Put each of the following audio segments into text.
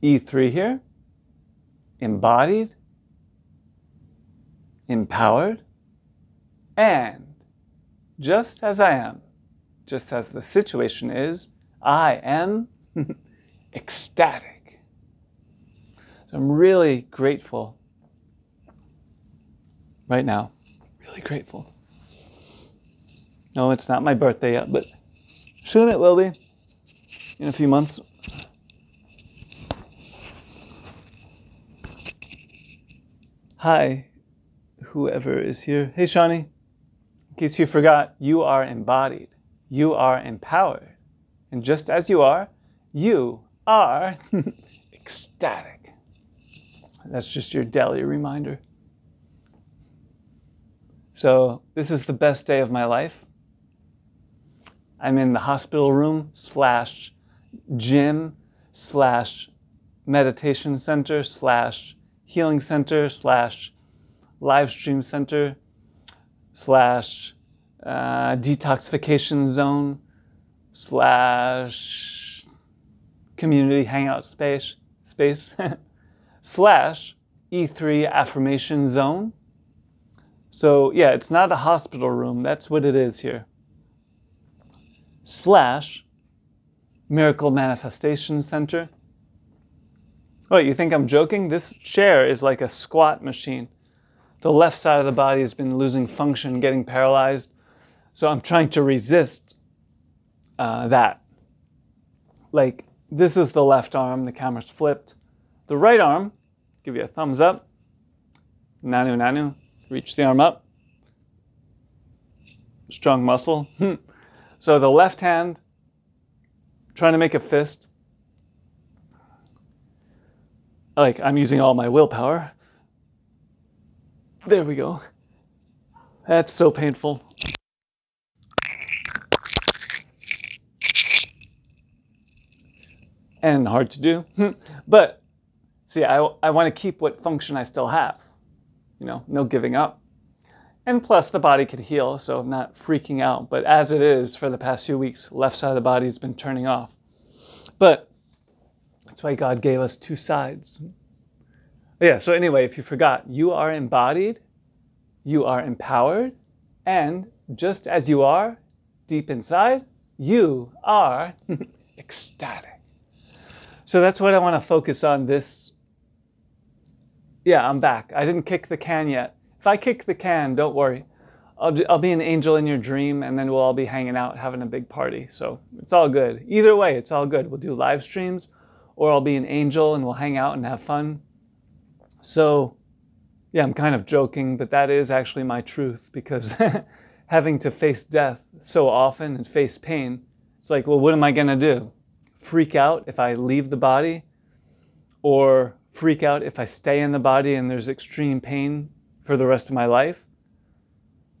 E3 here, embodied, empowered, and just as I am, just as the situation is, I am ecstatic. So I'm really grateful right now. Really grateful. No, it's not my birthday yet, but soon it will be. In a few months. Hi, whoever is here. Hey, Shawnee. In case you forgot, you are embodied. You are empowered. And just as you are ecstatic. That's just your daily reminder. So this is the best day of my life. I'm in the hospital room / gym / meditation center / healing center / Livestream center / detoxification zone / community hangout space / E3 Affirmation zone. So yeah, it's not a hospital room. That's what it is here. / Miracle Manifestation Center. Oh, you think I'm joking? This chair is like a squat machine. The left side of the body has been losing function, getting paralyzed. So I'm trying to resist that. Like, this is the left arm, the camera's flipped. The right arm, give you a thumbs up. Nanu, nanu. Reach the arm up. Strong muscle. So the left hand, trying to make a fist. Like, I'm using all my willpower. There we go. That's so painful. And hard to do. But, see, I want to keep what function I still have. You know, no giving up. And plus, the body could heal, so I'm not freaking out. But as it is, for the past few weeks, left side of the body has been turning off. But that's why God gave us two sides. Yeah, so anyway, if you forgot, you are embodied, you are empowered, and just as you are, deep inside, you are ecstatic. So that's what I want to focus on this. Yeah, I'm back. I didn't kick the can yet. If I kick the can, don't worry. I'll be an angel in your dream, and then we'll all be hanging out, having a big party. So it's all good. Either way, it's all good. We'll do live streams, or I'll be an angel and we'll hang out and have fun. So, yeah, I'm kind of joking, but that is actually my truth, because having to face death so often and face pain, it's like, well, what am I going to do? Freak out if I leave the body? Or freak out if I stay in the body and there's extreme pain for the rest of my life?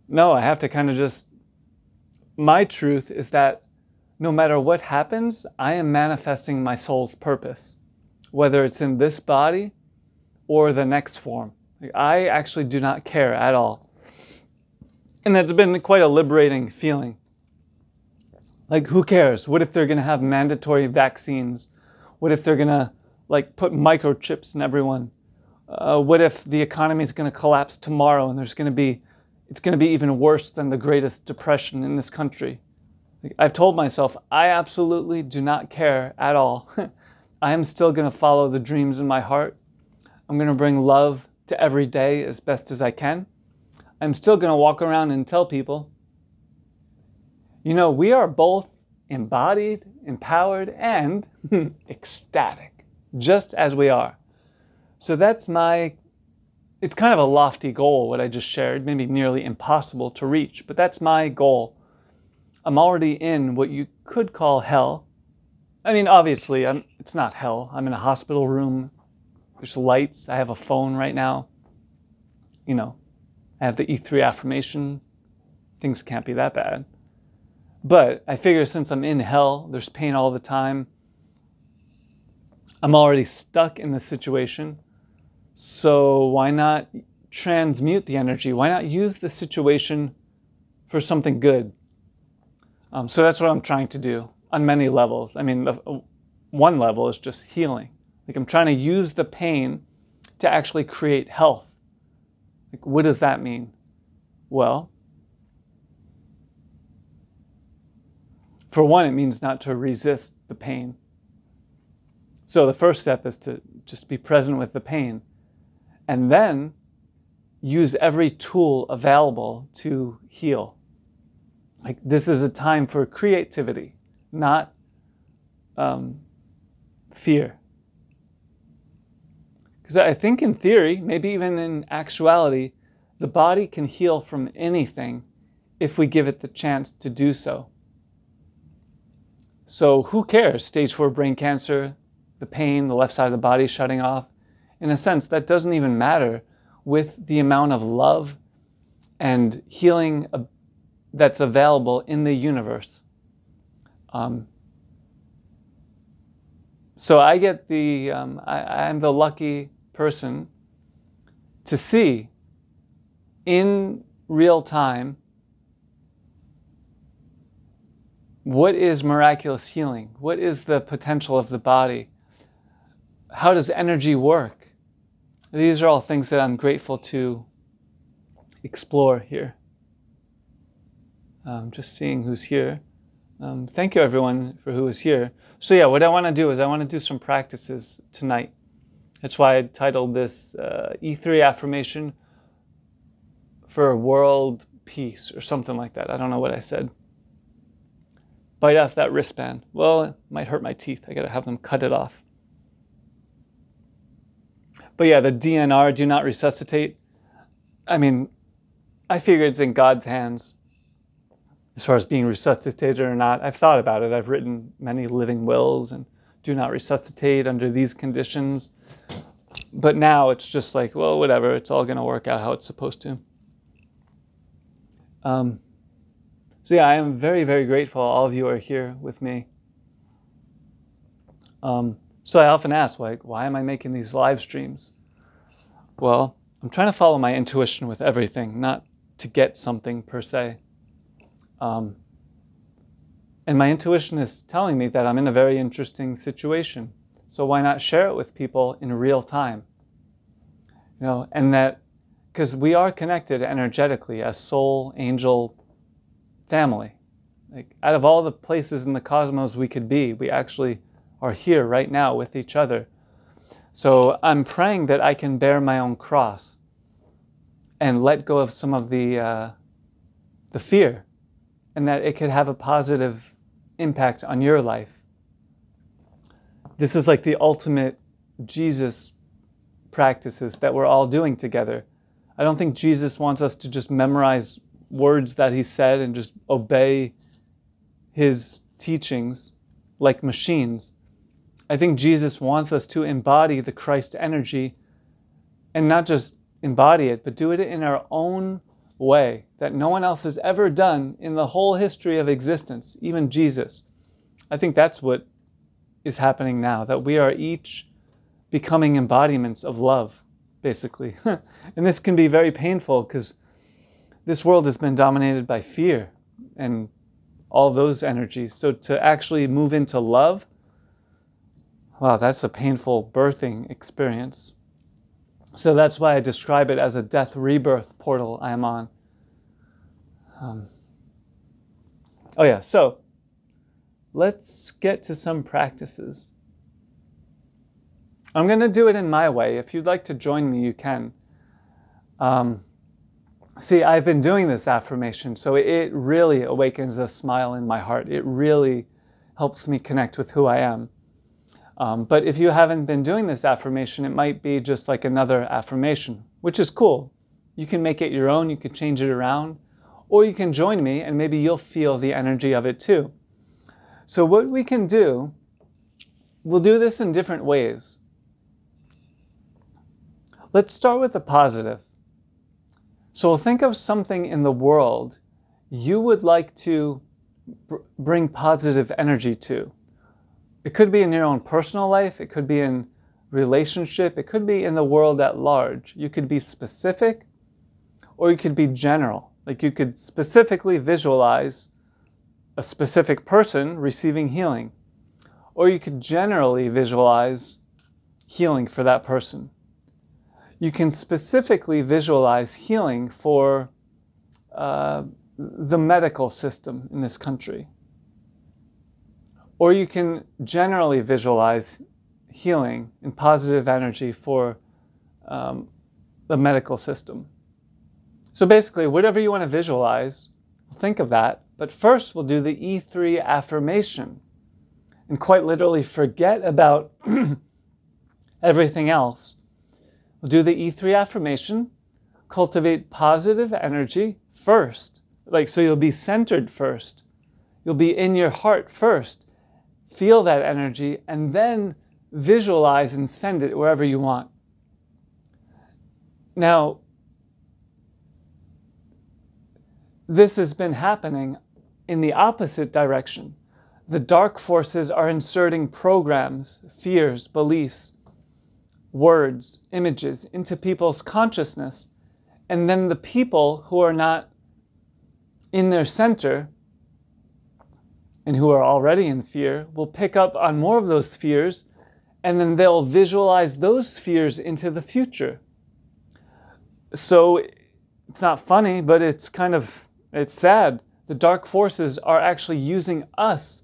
No, I have to kind of just... My truth is that no matter what happens, I am manifesting my soul's purpose, whether it's in this body or the next form. I actually do not care at all. And that's been quite a liberating feeling. Like, who cares? What if they're going to have mandatory vaccines? What if they're going to, like, put microchips in everyone? What if the economy is going to collapse tomorrow and it's going to be even worse than the Greatest Depression in this country? Like, I've told myself, I absolutely do not care at all. I am still going to follow the dreams in my heart. I'm going to bring love to every day as best as I can. I'm still going to walk around and tell people, you know, we are both embodied, empowered, and ecstatic, just as we are. So that's it's kind of a lofty goal, what I just shared, maybe nearly impossible to reach, but that's my goal. I'm already in what you could call hell. I mean, obviously, it's not hell. I'm in a hospital room. There's lights. I have a phone right now. You know, I have the E3 Affirmation. Things can't be that bad. But I figure since I'm in hell, there's pain all the time. I'm already stuck in the situation. So why not transmute the energy? Why not use the situation for something good? So that's what I'm trying to do on many levels. I mean, one level is just healing. Like I'm trying to use the pain to actually create health. Like, what does that mean? Well, for one, it means not to resist the pain. So the first step is to just be present with the pain, and then use every tool available to heal. Like this is a time for creativity, not fear. Because I think in theory, maybe even in actuality, the body can heal from anything if we give it the chance to do so. So who cares? Stage 4 brain cancer, the pain, the left side of the body shutting off. In a sense, that doesn't even matter with the amount of love and healing that's available in the universe. So I get I'm the lucky person to see in real time what is miraculous healing? What is the potential of the body? How does energy work? These are all things that I'm grateful to explore here. Just seeing who's here. Thank you everyone for who is here. So yeah, what I want to do is I want to do some practices tonight. That's why I titled this E3 Affirmation for world peace or something like that. I don't know what I said. Bite off that wristband. Well, it might hurt my teeth. I gotta have them cut it off. But yeah, the DNR, do not resuscitate. I mean, I figure it's in God's hands as far as being resuscitated or not. I've thought about it. I've written many living wills and do not resuscitate under these conditions. But now it's just like, well, whatever. It's all going to work out how it's supposed to. So yeah, I am very, very grateful all of you are here with me. So I often ask, like, why am I making these live streams? Well, I'm trying to follow my intuition with everything, not to get something per se. And my intuition is telling me that I'm in a very interesting situation. So why not share it with people in real time? You know, and that, because we are connected energetically as soul, angel, family. Like out of all the places in the cosmos we could be, we actually are here right now with each other. So I'm praying that I can bear my own cross and let go of some of the fear, and that it could have a positive impact on your life. This is like the ultimate Jesus practices that we're all doing together. I don't think Jesus wants us to just memorize words that he said and just obey his teachings like machines. I think Jesus wants us to embody the Christ energy, and not just embody it, but do it in our own way that no one else has ever done in the whole history of existence, even Jesus. I think that's what is happening now, that we are each becoming embodiments of love, basically. And this can be very painful because this world has been dominated by fear and all those energies. So to actually move into love, wow, that's a painful birthing experience. So that's why I describe it as a death rebirth portal I am on. Oh yeah, so let's get to some practices. I'm going to do it in my way. If you'd like to join me, you can. See, I've been doing this affirmation, so it really awakens a smile in my heart. It really helps me connect with who I am. But if you haven't been doing this affirmation, it might be just like another affirmation, which is cool. You can make it your own, you can change it around, or you can join me and maybe you'll feel the energy of it too. So what we can do, we'll do this in different ways. Let's start with the positive. So we'll think of something in the world you would like to bring positive energy to. It could be in your own personal life, it could be in relationship, it could be in the world at large. You could be specific or you could be general. Like you could specifically visualize a specific person receiving healing. Or you could generally visualize healing for that person. You can specifically visualize healing for the medical system in this country. Or you can generally visualize healing and positive energy for the medical system. So basically, whatever you want to visualize, think of that. But first, we'll do the E3 affirmation and quite literally forget about everything else. We'll do the E3 affirmation, cultivate positive energy first. So you'll be centered first. You'll be in your heart first. Feel that energy and then visualize and send it wherever you want. Now, this has been happening in the opposite direction. The dark forces are inserting programs, fears, beliefs, words, images into people's consciousness, and then the people who are not in their center and who are already in fear will pick up on more of those fears, and then they'll visualize those fears into the future. So it's not funny, but it's sad. The dark forces are actually using us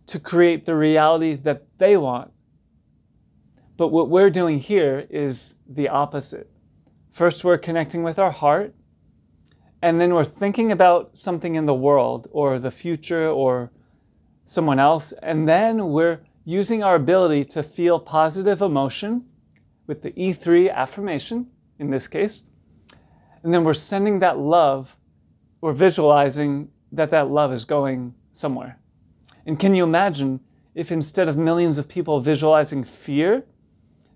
to create the reality that they want. But what we're doing here is the opposite. First, we're connecting with our heart, and then we're thinking about something in the world or the future or someone else, and then we're using our ability to feel positive emotion with the E3 affirmation, in this case, and then we're sending that love, we're visualizing that that love is going somewhere. And can you imagine if instead of millions of people visualizing fear,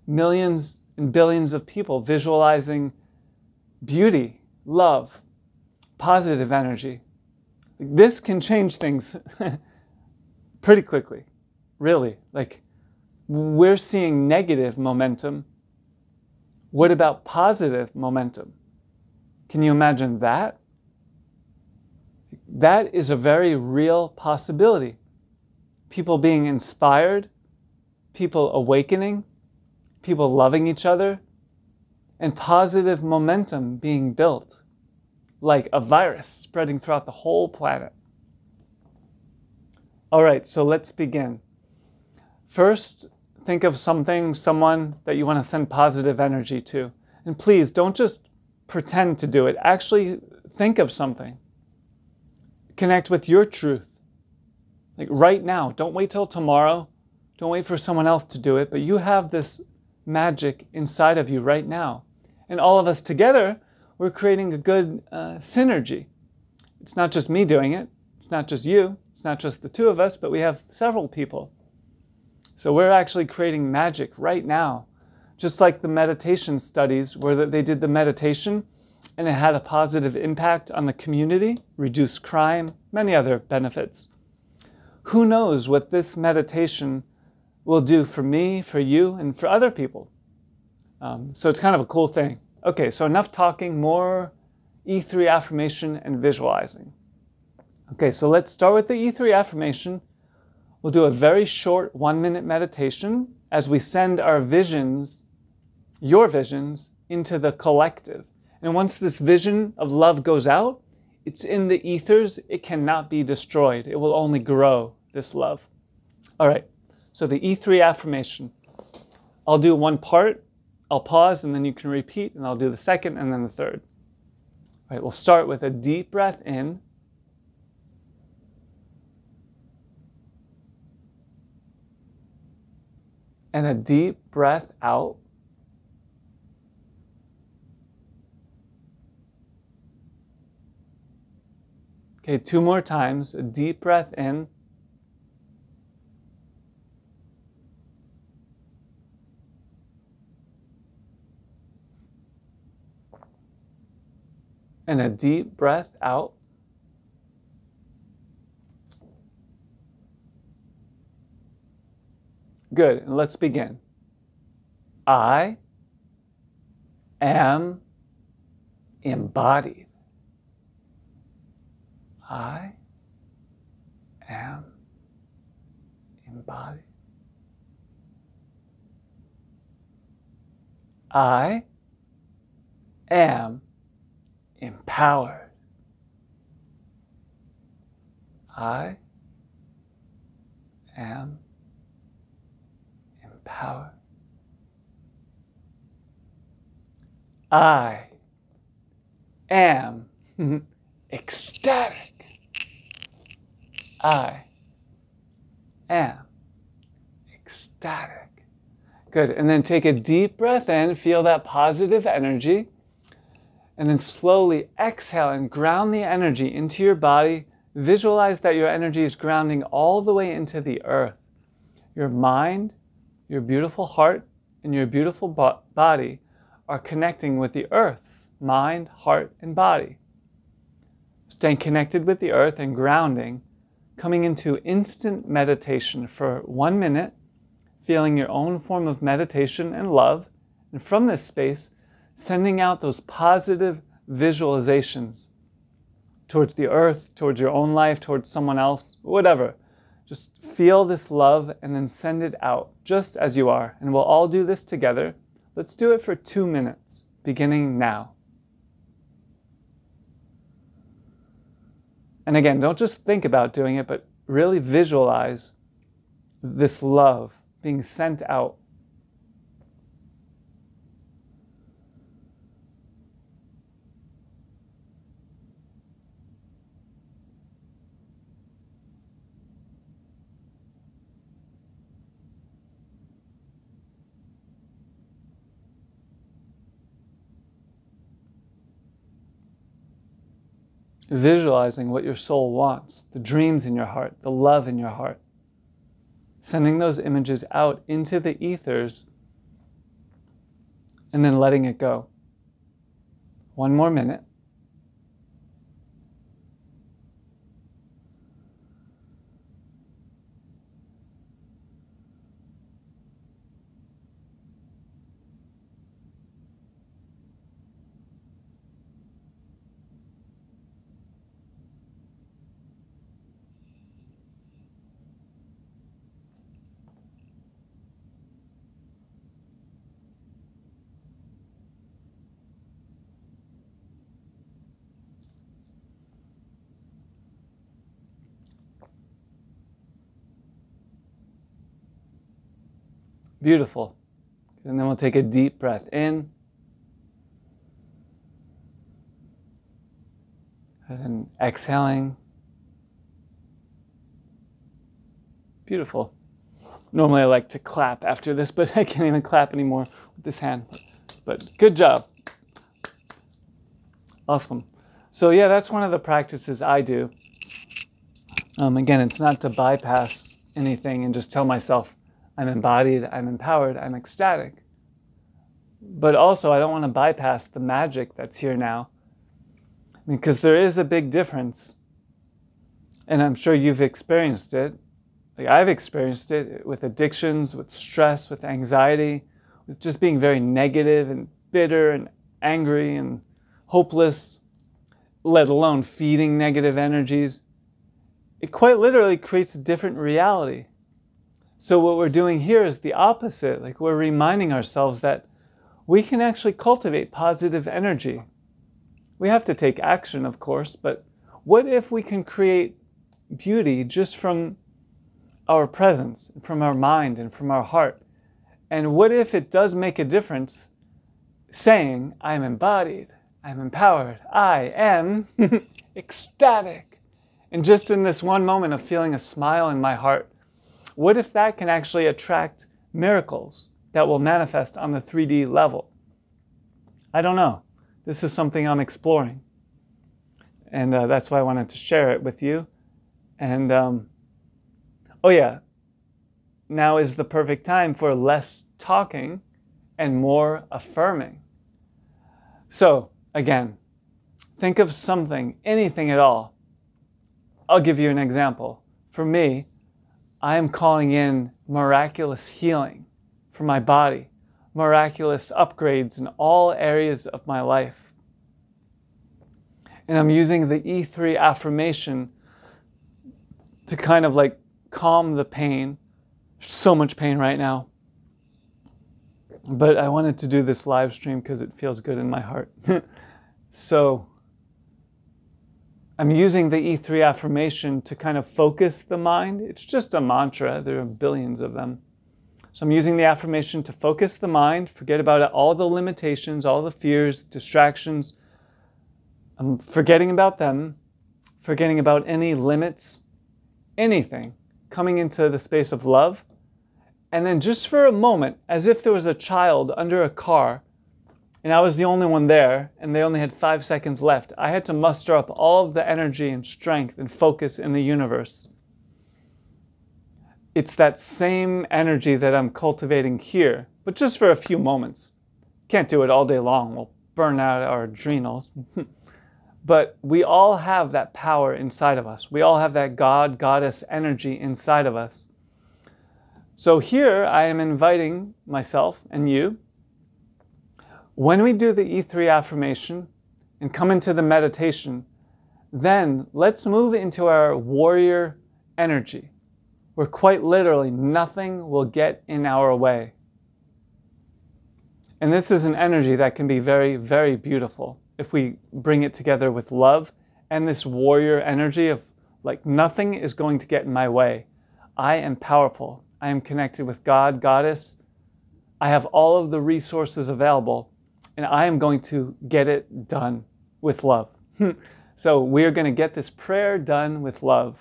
millions and billions of people visualizing beauty, love, positive energy? This can change things pretty quickly, really. We're seeing negative momentum. What about positive momentum? Can you imagine that? That is a very real possibility. People being inspired, people awakening, people loving each other, and positive momentum being built, like a virus spreading throughout the whole planet. All right, so let's begin. First, think of someone that you want to send positive energy to. And please, don't just pretend to do it. Actually, think of something. Connect with your truth. Right now. Don't wait till tomorrow. Don't wait for someone else to do it. But you have this magic inside of you right now. And all of us together, we're creating a good synergy. It's not just me doing it. It's not just you. It's not just the two of us, but we have several people. So we're actually creating magic right now. Just like the meditation studies where they did the meditation and it had a positive impact on the community, reduced crime, many other benefits. Who knows what this meditation will do for me, for you, and for other people. So it's kind of a cool thing. Okay, so enough talking, more E3 affirmation and visualizing. Okay, so let's start with the E3 affirmation. We'll do a very short 1-minute meditation as we send our visions, your visions, into the collective. And once this vision of love goes out, it's in the ethers. It cannot be destroyed. It will only grow, this love. All right, so the E3 affirmation. I'll do one part, I'll pause, and then you can repeat, and I'll do the second and then the third. All right, we'll start with a deep breath in. And a deep breath out. Okay, 2 more times. A deep breath in. And a deep breath out. Good, and let's begin. I am embodied. I am embodied. I am empowered. I am empowered. I am ecstatic. I am ecstatic. Good. And then take a deep breath in, feel that positive energy, and then slowly exhale and ground the energy into your body. Visualize that your energy is grounding all the way into the earth. Your mind, your beautiful heart, and your beautiful body are connecting with the earth, mind, heart, and body. Staying connected with the earth and grounding, coming into instant meditation for 1 minute, feeling your own form of meditation and love, and from this space, sending out those positive visualizations towards the earth, towards your own life, towards someone else, whatever. Just feel this love and then send it out just as you are. And we'll all do this together. Let's do it for 2 minutes, beginning now. And again, don't just think about doing it, but really visualize this love being sent out. Visualizing what your soul wants, the dreams in your heart, the love in your heart. Sending those images out into the ethers and then letting it go. 1 more minute. Beautiful. And then we'll take a deep breath in. And then exhaling. Beautiful. Normally I like to clap after this, but I can't even clap anymore with this hand. But good job. Awesome. So yeah, that's one of the practices I do. Again, it's not to bypass anything and just tell myself, I'm embodied, I'm empowered, I'm ecstatic. But also, I don't want to bypass the magic that's here now. Because there is a big difference. And I'm sure you've experienced it. Like I've experienced it with addictions, with stress, with anxiety, with just being very negative and bitter and angry and hopeless, let alone feeding negative energies. It quite literally creates a different reality. So what we're doing here is the opposite. Like we're reminding ourselves that we can actually cultivate positive energy. We have to take action, of course, but what if we can create beauty just from our presence, from our mind, and from our heart? And what if it does make a difference saying, I'm embodied, I'm empowered, I am ecstatic. And just in this one moment of feeling a smile in my heart, what if that can actually attract miracles that will manifest on the 3D level? I don't know. This is something I'm exploring. And that's why I wanted to share it with you. And, oh yeah, now is the perfect time for less talking and more affirming. So, again, think of something, anything at all. I'll give you an example. For me, I am calling in miraculous healing for my body, miraculous upgrades in all areas of my life. And I'm using the E3 Affirmation to kind of like calm the pain. There's so much pain right now. But I wanted to do this live stream because it feels good in my heart. So I'm using the E3 affirmation to kind of focus the mind. It's just a mantra. There are billions of them. So I'm using the affirmation to focus the mind, forget about it, all the limitations, all the fears, distractions. I'm forgetting about them, forgetting about any limits, anything, coming into the space of love. And then just for a moment, as if there was a child under a car, and I was the only one there, and they only had 5 seconds left, I had to muster up all of the energy and strength and focus in the universe. It's that same energy that I'm cultivating here, but just for a few moments. Can't do it all day long. We'll burn out our adrenals. But we all have that power inside of us. We all have that God, Goddess energy inside of us. So here I am inviting myself and you, when we do the E3 affirmation and come into the meditation, then let's move into our warrior energy, where quite literally nothing will get in our way. And this is an energy that can be very, very beautiful if we bring it together with love and this warrior energy of like nothing is going to get in my way. I am powerful. I am connected with God, Goddess. I have all of the resources available and I am going to get it done with love. So we're going to get this prayer done with love.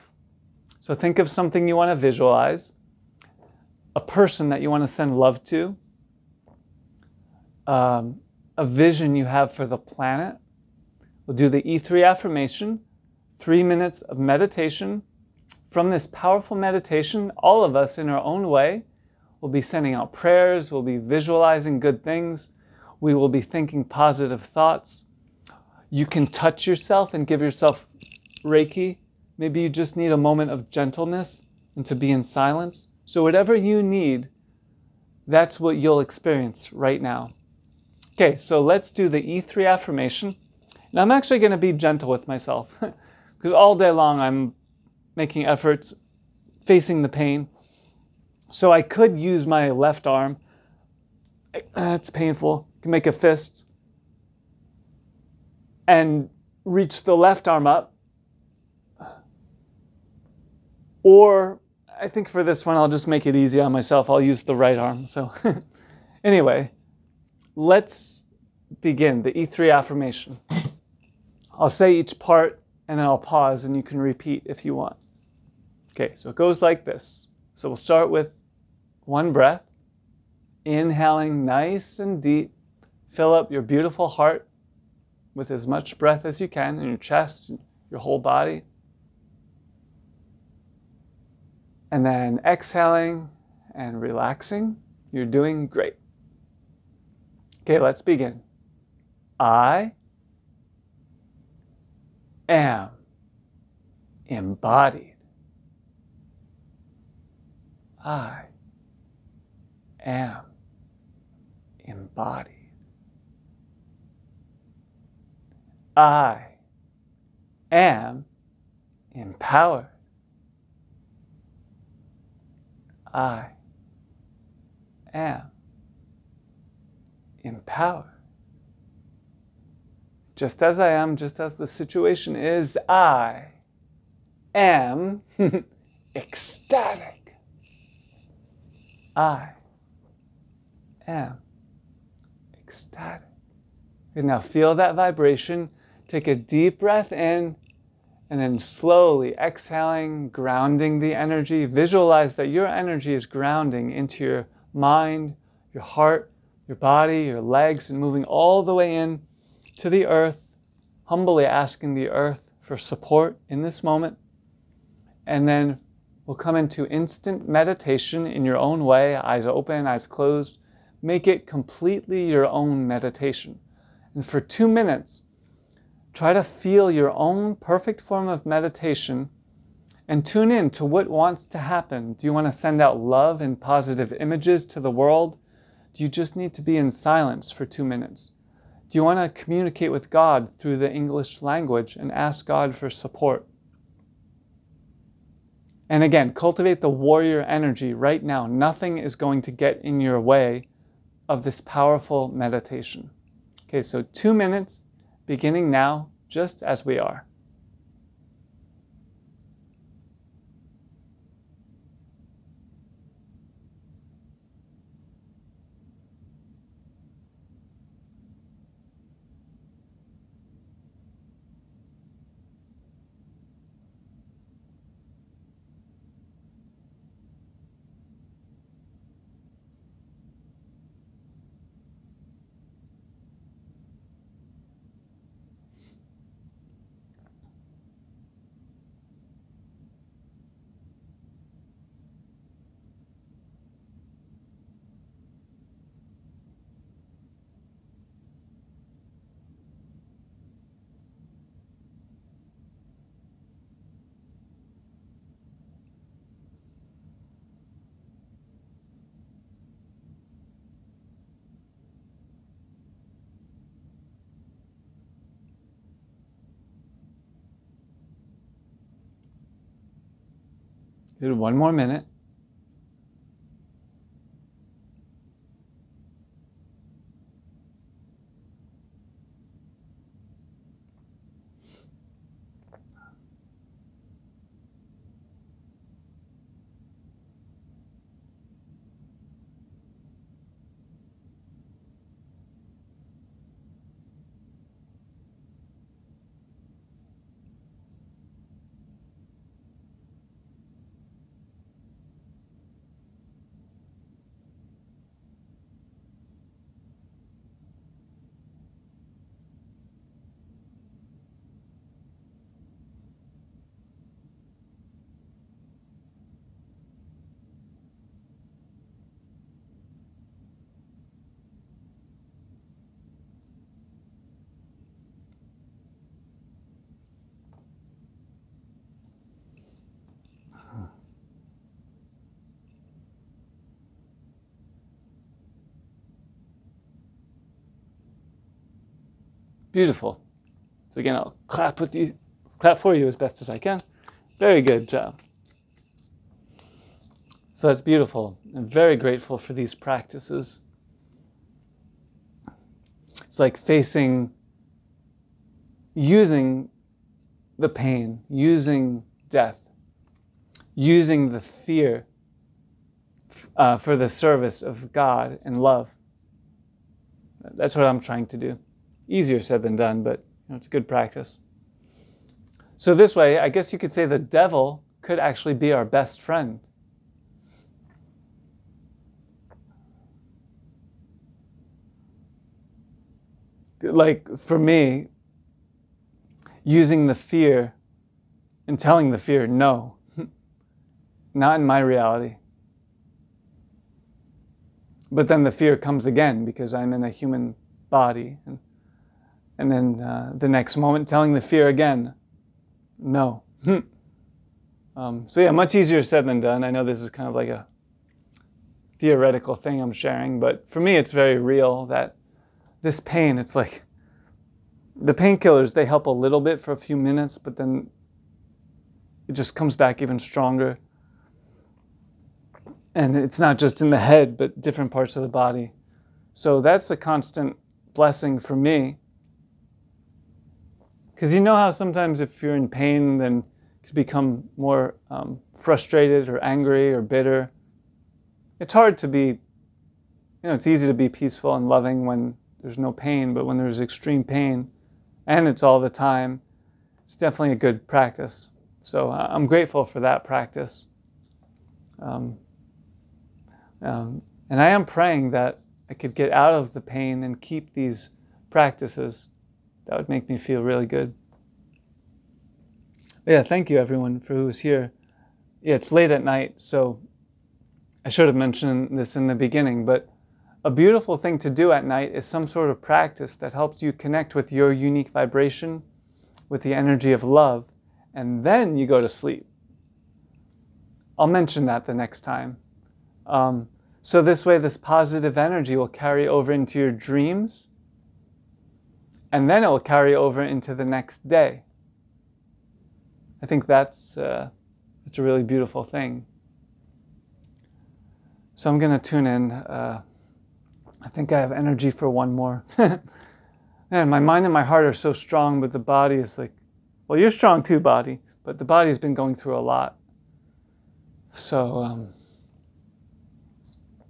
So think of something you want to visualize, a person that you want to send love to, a vision you have for the planet. We'll do the E3 affirmation, 3 minutes of meditation. From this powerful meditation, all of us in our own way will be sending out prayers, we'll be visualizing good things, we will be thinking positive thoughts. You can touch yourself and give yourself Reiki. Maybe you just need a moment of gentleness and to be in silence. So whatever you need, that's what you'll experience right now. Okay, so let's do the E3 affirmation. And I'm actually going to be gentle with myself because all day long I'm making efforts, facing the pain. So I could use my left arm. It's painful. I can make a fist and reach the left arm up. Or I think for this one, I'll just make it easy on myself. I'll use the right arm. So anyway, let's begin the E3 affirmation. I'll say each part and then I'll pause and you can repeat if you want. Okay, so it goes like this. So we'll start with one breath, inhaling nice and deep. Fill up your beautiful heart with as much breath as you can in your chest, your whole body. And then exhaling and relaxing. You're doing great. Okay, let's begin. I am embodied. I am embodied. I am empowered. I am empowered. Just as I am, just as the situation is, I am ecstatic. I am ecstatic. And now feel that vibration. Take a deep breath in and then slowly exhaling, grounding the energy. Visualize that your energy is grounding into your mind, your heart, your body, your legs, and moving all the way in to the earth, humbly asking the earth for support in this moment. And then we'll come into instant meditation in your own way, eyes open, eyes closed. Make it completely your own meditation. And for 2 minutes, try to feel your own perfect form of meditation and tune in to what wants to happen. Do you want to send out love and positive images to the world? Do you just need to be in silence for 2 minutes? Do you want to communicate with God through the English language and ask God for support? And again, cultivate the warrior energy right now. Nothing is going to get in your way of this powerful meditation. Okay, so 2 minutes, beginning now, just as we are. Do 1 more minute. Beautiful. So again, I'll clap for you as best as I can. Very good job. So that's beautiful. I'm very grateful for these practices. It's like using the pain, using death, using the fear for the service of God and love. That's what I'm trying to do. Easier said than done, but it's a good practice. So this way, I guess you could say the devil could actually be our best friend. Like for me, using the fear and telling the fear, no, not in my reality. But then the fear comes again because I'm in a human body. And then the next moment telling the fear again, no. So yeah, much easier said than done. I know this is kind of like a theoretical thing I'm sharing, but for me it's very real that this pain, it's like the painkillers, they help a little bit for a few minutes, but then it just comes back even stronger. And it's not just in the head, but different parts of the body. So that's a constant blessing for me. Because you know how sometimes if you're in pain, then you can become more frustrated or angry or bitter. It's hard to be, it's easy to be peaceful and loving when there's no pain, but when there's extreme pain, and it's all the time, it's definitely a good practice. So I'm grateful for that practice. And I am praying that I could get out of the pain and keep these practices. That would make me feel really good. But yeah, thank you everyone for who was here. Yeah, it's late at night, so I should have mentioned this in the beginning, but a beautiful thing to do at night is some sort of practice that helps you connect with your unique vibration, with the energy of love, and then you go to sleep. I'll mention that the next time. So this way, this positive energy will carry over into your dreams, and then it will carry over into the next day. I think that's a really beautiful thing. So I'm going to tune in I think I have energy for one more. Man, my mind and my heart are so strong, but the body is like, well, you're strong too, body, but the body's been going through a lot. So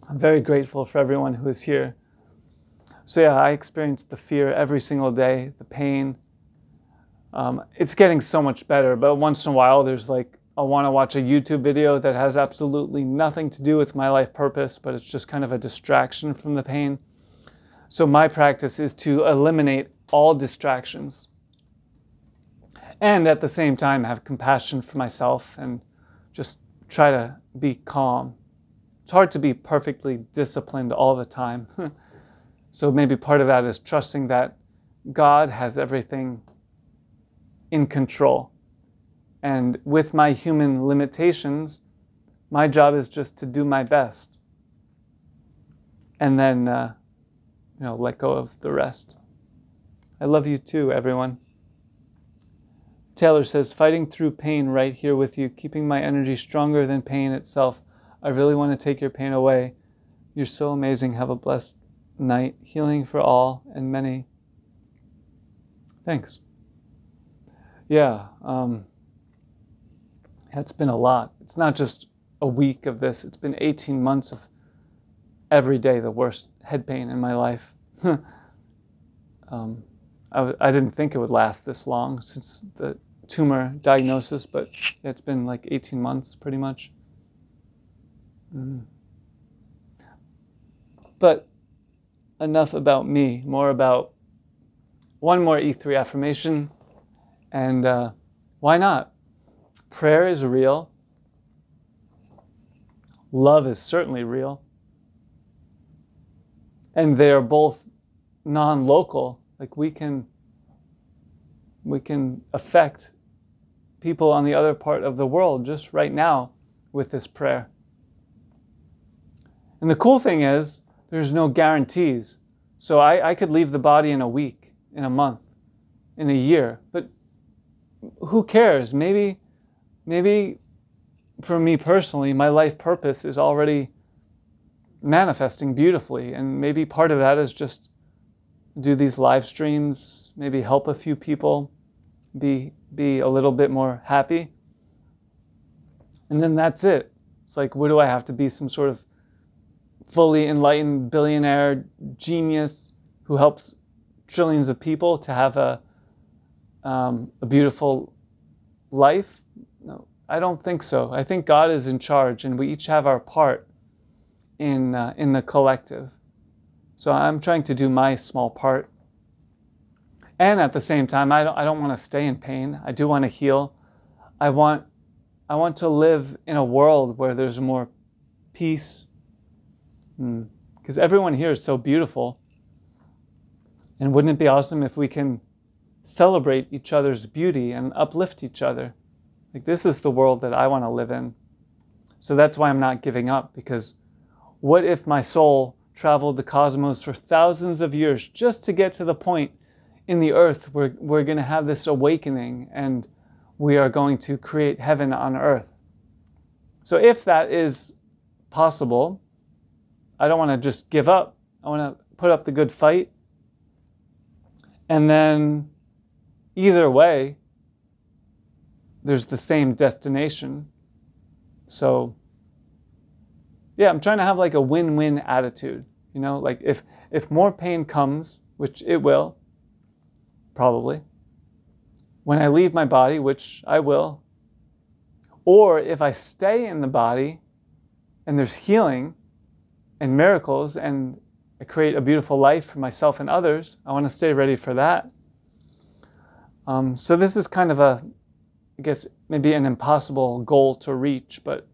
I'm very grateful for everyone who is here. So yeah, I experience the fear every single day, the pain. It's getting so much better, but once in a while there's like, I'll want to watch a YouTube video that has absolutely nothing to do with my life purpose, but it's just kind of a distraction from the pain. So my practice is to eliminate all distractions and at the same time have compassion for myself and just try to be calm. It's hard to be perfectly disciplined all the time. So maybe part of that is trusting that God has everything in control. And with my human limitations, my job is just to do my best. And then, let go of the rest. I love you too, everyone. Taylor says, fighting through pain right here with you, keeping my energy stronger than pain itself. I really want to take your pain away. You're so amazing. Have a blessed night. Healing for all and many. Thanks. Yeah, it's been a lot. It's not just a week of this. It's been 18 months of every day the worst head pain in my life. I didn't think it would last this long since the tumor diagnosis, but it's been like 18 months pretty much. But enough about me, more about one more E3 affirmation. And why not? Prayer is real. Love is certainly real. And they are both non-local. Like we can affect people on the other part of the world just right now with this prayer. And the cool thing is, there's no guarantees. So I could leave the body in a week, in a month, in a year, but who cares? Maybe for me personally, my life purpose is already manifesting beautifully. And maybe part of that is just do these live streams, maybe help a few people be a little bit more happy. And then that's it. It's like, what do I have to be, some sort of fully enlightened billionaire genius who helps trillions of people to have a beautiful life? No, I don't think so. I think God is in charge, and we each have our part in the collective. So I'm trying to do my small part, and at the same time, I don't want to stay in pain. I do want to heal. I want to live in a world where there's more peace, because everyone here is so beautiful. And wouldn't it be awesome if we can celebrate each other's beauty and uplift each other? Like, this is the world that I want to live in. So that's why I'm not giving up, because what if my soul traveled the cosmos for thousands of years just to get to the point in the earth where we're going to have this awakening and we are going to create heaven on earth? So if that is possible, I don't want to just give up. I want to put up the good fight. And then either way, there's the same destination. So yeah, I'm trying to have like a win-win attitude. Like if more pain comes, which it will, probably, when I leave my body, which I will, or if I stay in the body and there's healing and miracles and I create a beautiful life for myself and others, I want to stay ready for that. So this is kind of I guess maybe an impossible goal to reach, but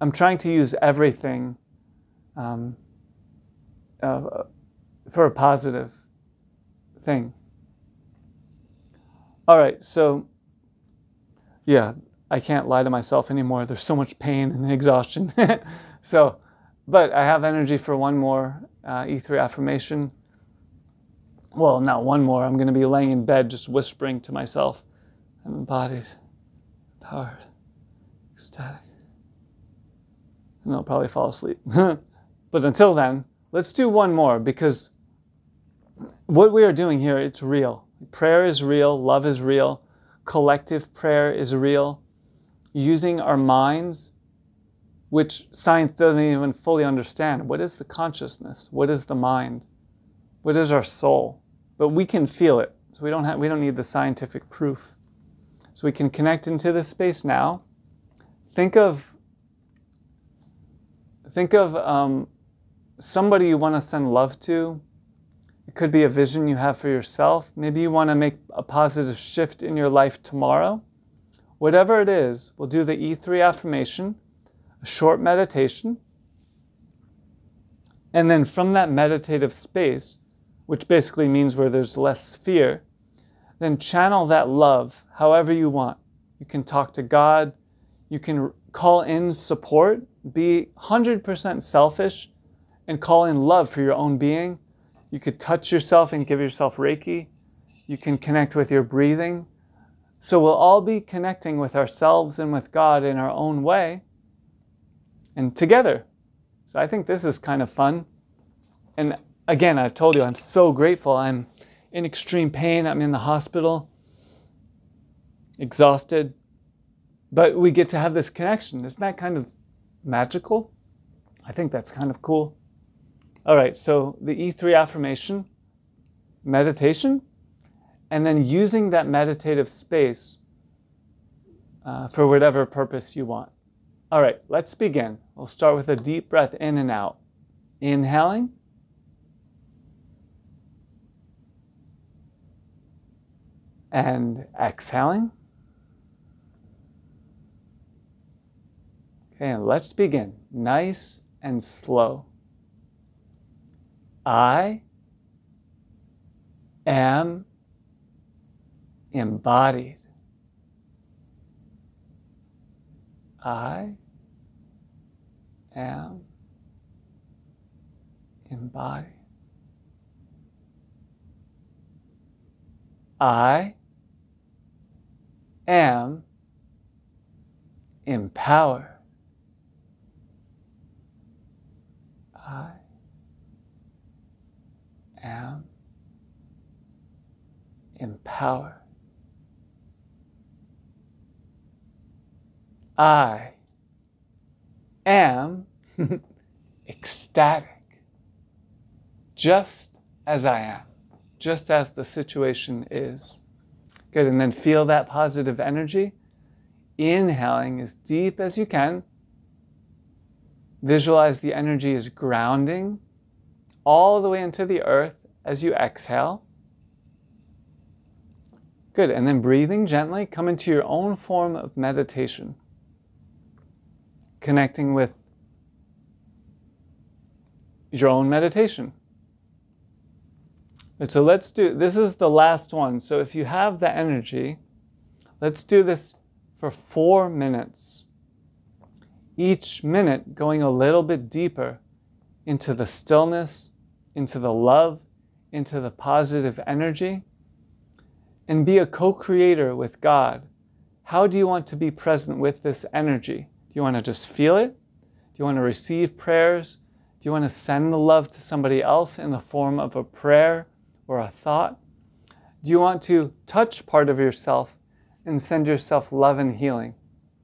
I'm trying to use everything for a positive thing. All right, so yeah, I can't lie to myself anymore. There's so much pain and exhaustion. But I have energy for one more E3 affirmation. Well, not one more. I'm going to be laying in bed just whispering to myself. I'm embodied, empowered, ecstatic. And I'll probably fall asleep. But until then, let's do one more, because what we are doing here, it's real. Prayer is real, love is real, collective prayer is real. Using our minds, which science doesn't even fully understand. What is the consciousness? What is the mind? What is our soul? But we can feel it. So we don't need the scientific proof. So we can connect into this space now. Think of somebody you want to send love to. It could be a vision you have for yourself. Maybe you want to make a positive shift in your life tomorrow. Whatever it is, we'll do the E3 affirmation, a short meditation. And then from that meditative space, which basically means where there's less fear, then channel that love however you want. You can talk to God. You can call in support. Be 100% selfish and call in love for your own being. You could touch yourself and give yourself Reiki. You can connect with your breathing. So we'll all be connecting with ourselves and with God in our own way and together. So I think this is kind of fun. And again, I've told you, I'm so grateful. I'm in extreme pain. I'm in the hospital, exhausted. But we get to have this connection. Isn't that kind of magical? I think that's kind of cool. All right, so the E3 affirmation, meditation, and then using that meditative space for whatever purpose you want. All right, let's begin. We'll start with a deep breath in and out. Inhaling. And exhaling. Okay, and let's begin. Nice and slow. I am embodied. I am embodied. I am empowered. I am empowered. I am ecstatic, just as I am, just as the situation is. Good, and then feel that positive energy. Inhaling as deep as you can. Visualize the energy is grounding all the way into the earth as you exhale. Good, and then breathing gently, come into your own form of meditation. Connecting with your own meditation. And so let's do, this is the last one. So if you have the energy, let's do this for 4 minutes. Each minute going a little bit deeper into the stillness, into the love, into the positive energy, and be a co-creator with God. How do you want to be present with this energy? Do you want to just feel it? Do you want to receive prayers? Do you want to send the love to somebody else in the form of a prayer or a thought? Do you want to touch part of yourself and send yourself love and healing?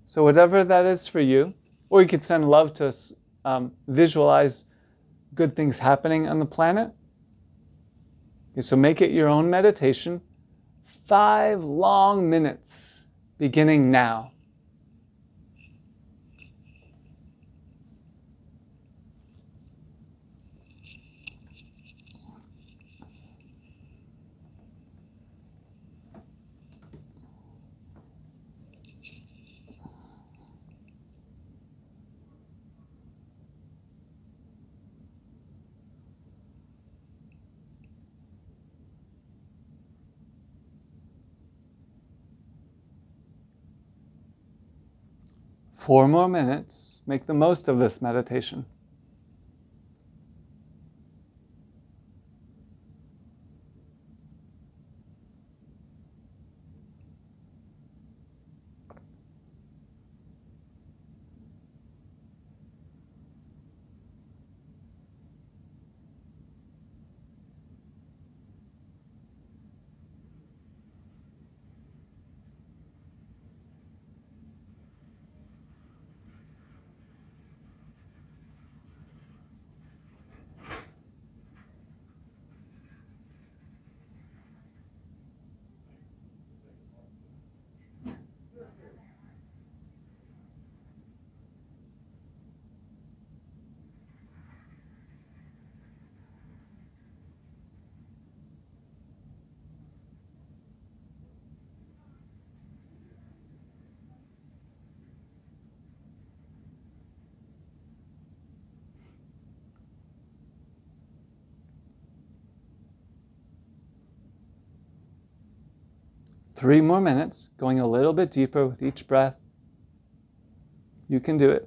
So whatever that is for you, or you could send love to visualize good things happening on the planet. Okay, so make it your own meditation. 5 long minutes, beginning now. Four more minutes. Make the most of this meditation. 3 more minutes, going a little bit deeper with each breath. You can do it.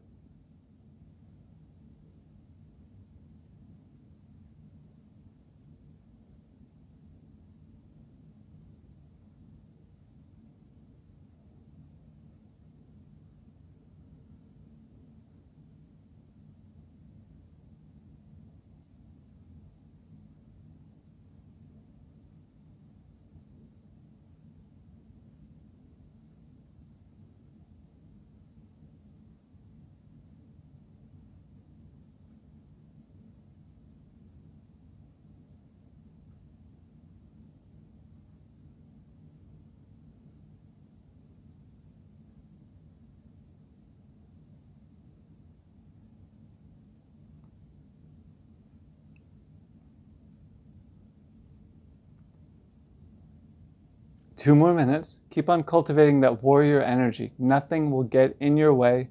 Two more minutes. Keep on cultivating that warrior energy. Nothing will get in your way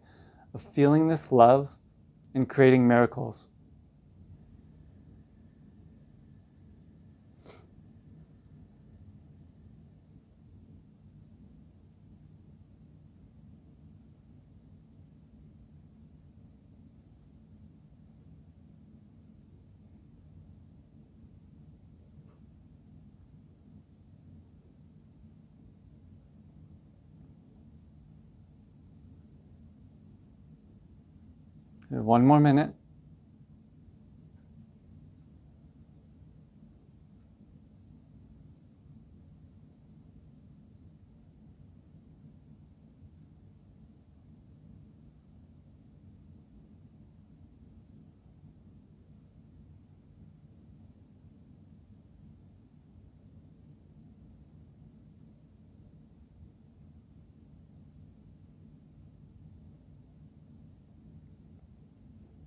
of feeling this love and creating miracles. And 1 more minute.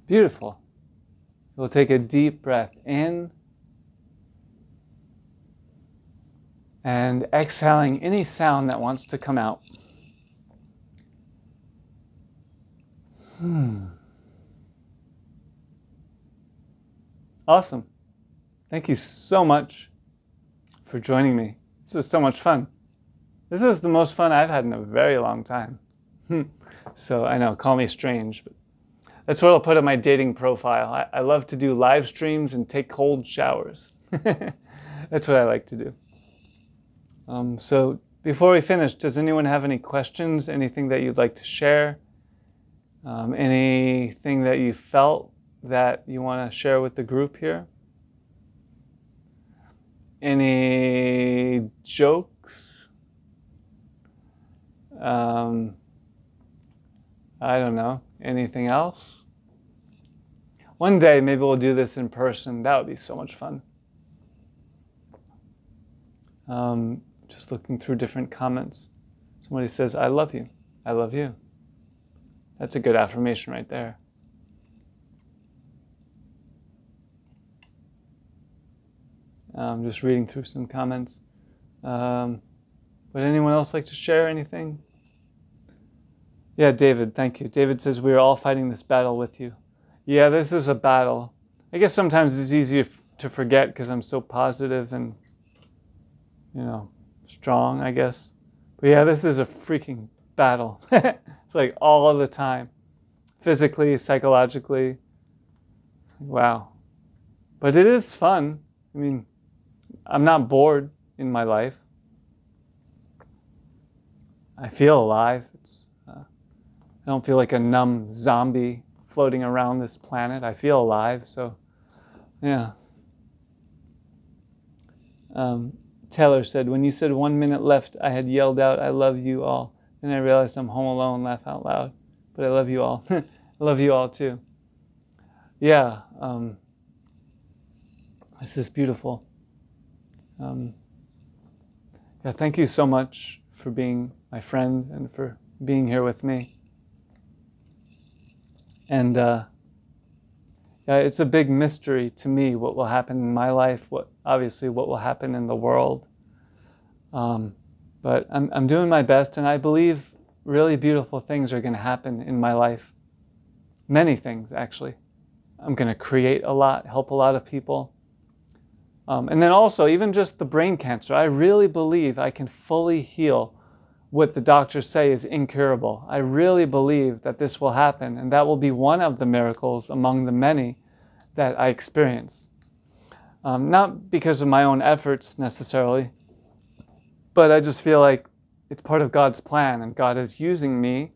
Beautiful. We'll take a deep breath in and exhaling any sound that wants to come out. Awesome. Thank you so much for joining me. This was so much fun. This is the most fun I've had in a very long time. So I know, call me strange, but that's what I'll put on my dating profile. I love to do live streams and take cold showers. That's what I like to do. So before we finish, does anyone have any questions? Anything that you'd like to share? Anything that you felt that you want to share with the group here? Any jokes? I don't know. Anything else? One day, maybe we'll do this in person. That would be so much fun. Just looking through different comments. Somebody says, I love you. I love you. That's a good affirmation right there. Just reading through some comments. Would anyone else like to share anything? Yeah, David, thank you. David says, we are all fighting this battle with you. Yeah, this is a battle. I guess sometimes it's easier to forget because I'm so positive and, strong, I guess. But yeah, this is a freaking battle. It's like all of the time. Physically, psychologically. Wow. But it is fun. I mean, I'm not bored in my life. I feel alive. I don't feel like a numb zombie floating around this planet. I feel alive, so yeah. Taylor said, when you said 1 minute left, I had yelled out, I love you all. Then I realized I'm home alone, laugh out loud. But I love you all. I love you all too. Yeah, this is beautiful. Yeah, thank you so much for being my friend and for being here with me. And yeah, it's a big mystery to me what will happen in my life, what will happen in the world. But I'm doing my best, and I believe really beautiful things are going to happen in my life. Many things, actually. I'm going to create a lot, help a lot of people. And then also, even just the brain cancer, I really believe I can fully heal what the doctors say is incurable. I really believe that this will happen, and that will be one of the miracles among the many that I experience. Not because of my own efforts necessarily, but I just feel like it's part of God's plan, and God is using me,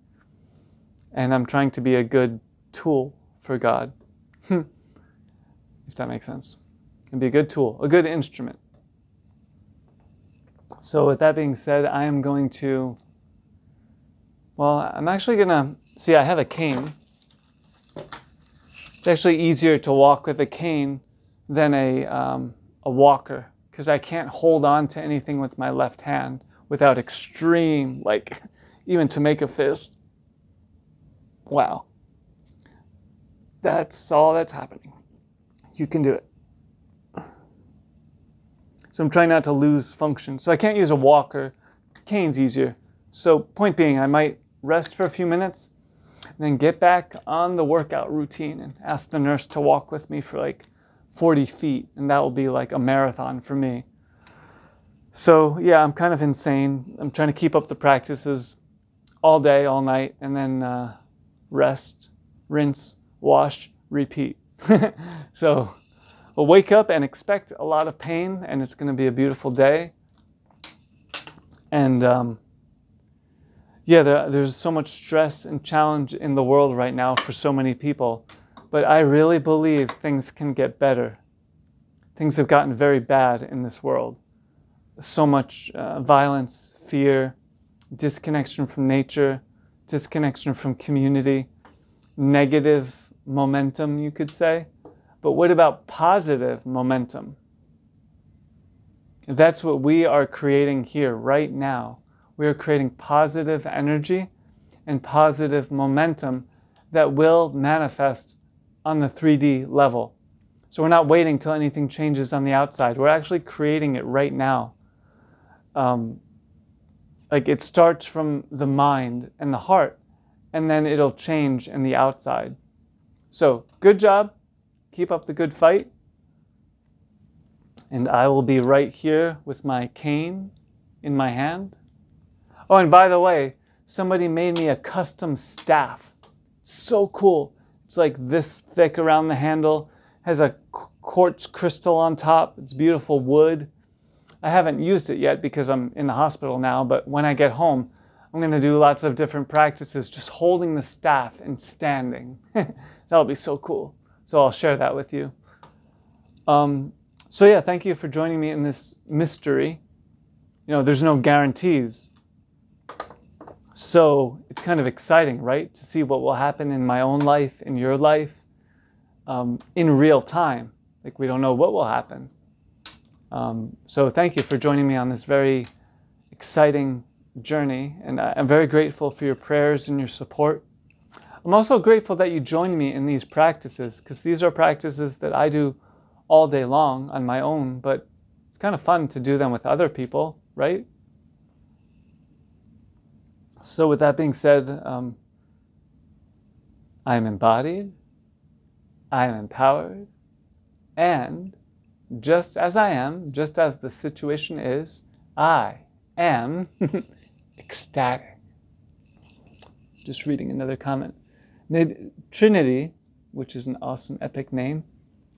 and I'm trying to be a good tool for God. If that makes sense. And be a good tool, a good instrument. So with that being said, I am going to, well, I'm actually going to, see, I have a cane. It's actually easier to walk with a cane than a walker, because I can't hold on to anything with my left hand without extreme, like, even to make a fist. Wow. That's all that's happening. You can do it. So I'm trying not to lose function. So I can't use a walker. Cane's easier. So point being, I might rest for a few minutes and then get back on the workout routine and ask the nurse to walk with me for like 40 feet. And that will be like a marathon for me. So yeah, I'm kind of insane. I'm trying to keep up the practices all day, all night, and then rest, rinse, wash, repeat. So we'll wake up and expect a lot of pain, and it's going to be a beautiful day. And yeah, there's so much stress and challenge in the world right now for so many people. But I really believe things can get better. Things have gotten very bad in this world. So much violence, fear, disconnection from nature, disconnection from community, negative momentum, you could say. But what about positive momentum? That's what we are creating here right now. We are creating positive energy and positive momentum that will manifest on the 3D level. So we're not waiting till anything changes on the outside. We're actually creating it right now. Like it starts from the mind and the heart, and then it'll change in the outside. So good job. Keep up the good fight. And I will be right here with my cane in my hand. Oh, and by the way, somebody made me a custom staff. So cool. It's like this thick around the handle, has a quartz crystal on top. It's beautiful wood. I haven't used it yet because I'm in the hospital now, but when I get home, I'm going to do lots of different practices just holding the staff and standing. That'll be so cool. So I'll share that with you. So yeah, thank you for joining me in this mystery. You know, there's no guarantees. So it's kind of exciting, right? To see what will happen in my own life, in your life, in real time. Like we don't know what will happen. So thank you for joining me on this very exciting journey. And I'm very grateful for your prayers and your support. I'm also grateful that you joined me in these practices, because these are practices that I do all day long on my own, but it's kind of fun to do them with other people, right? So with that being said, I am embodied, I am empowered, and just as I am, just as the situation is, I am ecstatic. Just reading another comment. Trinity, which is an awesome epic name,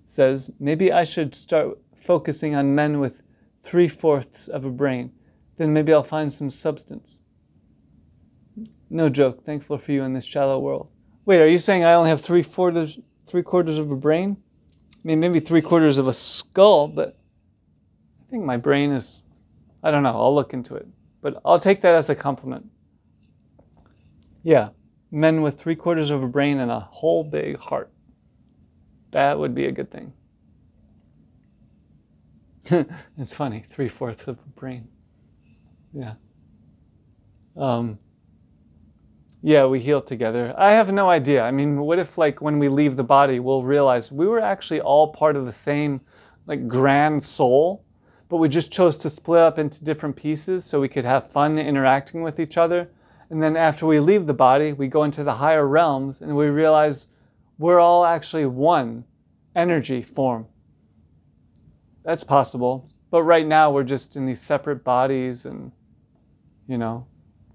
says, maybe I should start focusing on men with 3/4 of a brain. Then maybe I'll find some substance. No joke. Thankful for you in this shallow world. Wait, are you saying I only have 3/4 of a brain? I mean, maybe 3/4 of a skull, but I think my brain is, I don't know. I'll look into it. But I'll take that as a compliment. Yeah. Men with 3/4 of a brain and a whole big heart. That would be a good thing. It's funny, 3/4 of a brain. Yeah. Yeah, we heal together. I have no idea. I mean, what if like when we leave the body, we'll realize we were actually all part of the same like grand soul, but we just chose to split up into different pieces so we could have fun interacting with each other. And then after we leave the body, we go into the higher realms and we realize we're all actually one energy form. that's possible. But right now we're just in these separate bodies and, you know,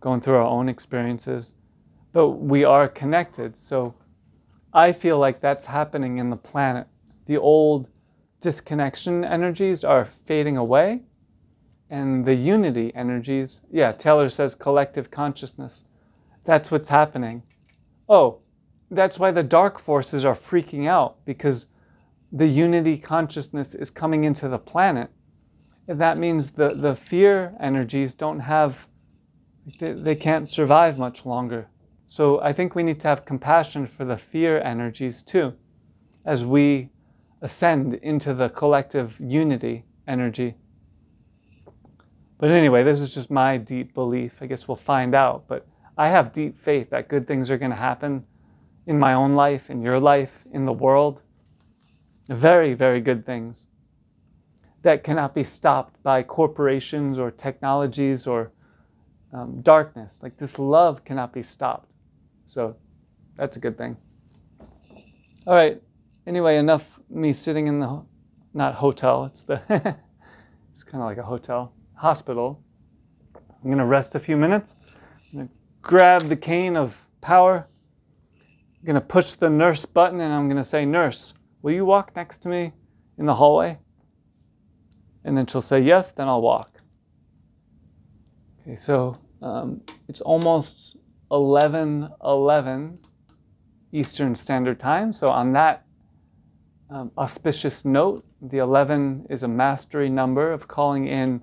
going through our own experiences. But we are connected. So I feel like that's happening in the planet. The old disconnection energies are fading away. And the unity energies, yeah, Taylor says collective consciousness. That's what's happening. Oh, that's why the dark forces are freaking out, because the unity consciousness is coming into the planet. And that means the fear energies don't have, they can't survive much longer. So I think we need to have compassion for the fear energies too, as we ascend into the collective unity energy. But anyway, this is just my deep belief. I guess we'll find out. But I have deep faith that good things are going to happen in my own life, in your life, in the world. Very, very good things that cannot be stopped by corporations or technologies or darkness. Like this love cannot be stopped. So that's a good thing. All right. Anyway, enough me sitting in the, not hotel, it's the, it's kind of like a hotel, hospital. I'm going to rest a few minutes. I'm going to grab the cane of power. I'm going to push the nurse button and I'm going to say, "Nurse, will you walk next to me in the hallway?" And then she'll say yes, then I'll walk. Okay, so it's almost 11:11 Eastern Standard Time. So on that auspicious note, the 11 is a mastery number of calling in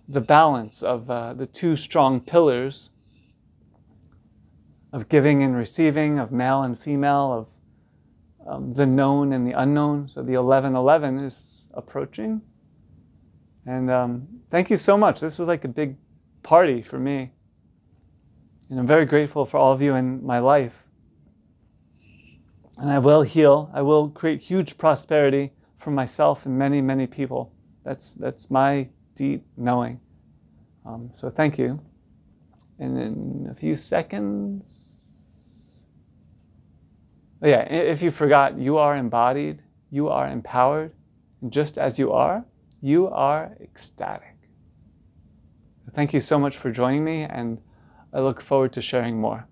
the balance of the two strong pillars of giving and receiving, of male and female, of the known and the unknown. So the 11:11 is approaching. And thank you so much. This was like a big party for me. And I'm very grateful for all of you in my life. And I will heal. I will create huge prosperity for myself and many, many people. That's my deep knowing. So thank you. And in a few seconds... Oh yeah, if you forgot, you are embodied, you are empowered, and just as you are ecstatic. Thank you so much for joining me, and I look forward to sharing more.